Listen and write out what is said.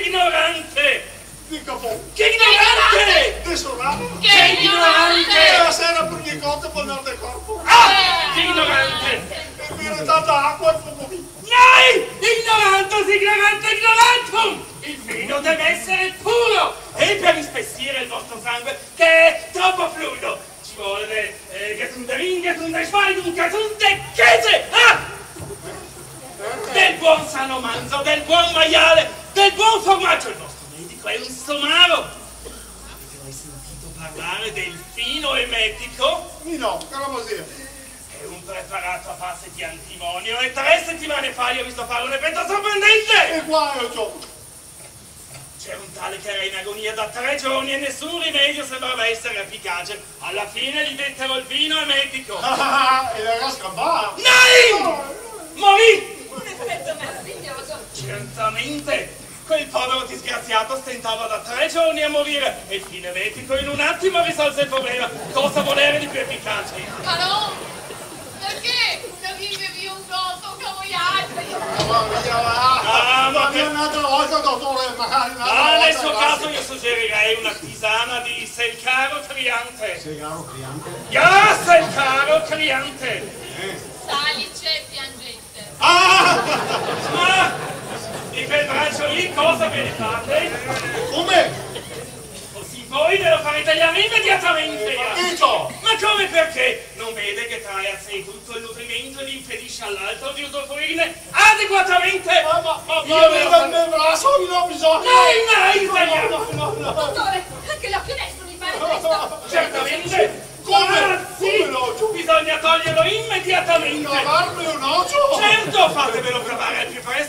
ignorante! Dica voi. Che ignorante! Tesorano? Che ignorante! La sera per gli conti per andare del corpo. Ah! Che ignorante! E mi era data acqua e fumo vino. Nei! Ignorantus, ignorante, ignorantum! Il vino deve essere puro! E per ispessire il vostro sangue, che è troppo fluido, ci vuole gesunderin, gesunderschwein, gesunderkäse! Ah! Del buon sano manzo, del buon maiale, del buon formaggio! Il vostro medico è un somaro! Avete mai sentito parlare del fino emetico? No, cosa sia? È un preparato a base di antimonio e 3 settimane fa io ho visto fare un effetto sorprendente! E guai, Gio. C'era un tale che era in agonia da 3 giorni e nessun rimedio sembrava essere efficace. Alla fine gli dettero il vino emetico. Ah, e la scampata. Nein! Morì! Un effetto meraviglioso. Certamente! Quel povero disgraziato stentava da 3 giorni a morire e il fine medico in un attimo risolse il problema. Cosa volere di più efficace? Ma no! Perché non vivevi un poco come gli altri? Ma che un'altra volta, dottore, magari un'altra volta. Nel suo caso io suggerirei una tisana di Selcaro Criante. Segaro Criante? Ja, Selcaro Criante! Salice piangente. Ma di quel braccio lì cosa ve ne fate? Come? Così voi ve lo farete tagliare immediatamente! Dico! Ma come perché? Non vede che trae a sé tutto il nutrimento e gli impedisce all'altro di usufruirne adeguatamente? Ma il mio braccio non ho bisogno! No! Dottore, anche l'occhio destro mi pare questo. Certamente! Come? Sì! Come l'occhio? Bisogna toglierlo immediatamente! Lavarmi un occhio? Certo, fatevelo provare al più presto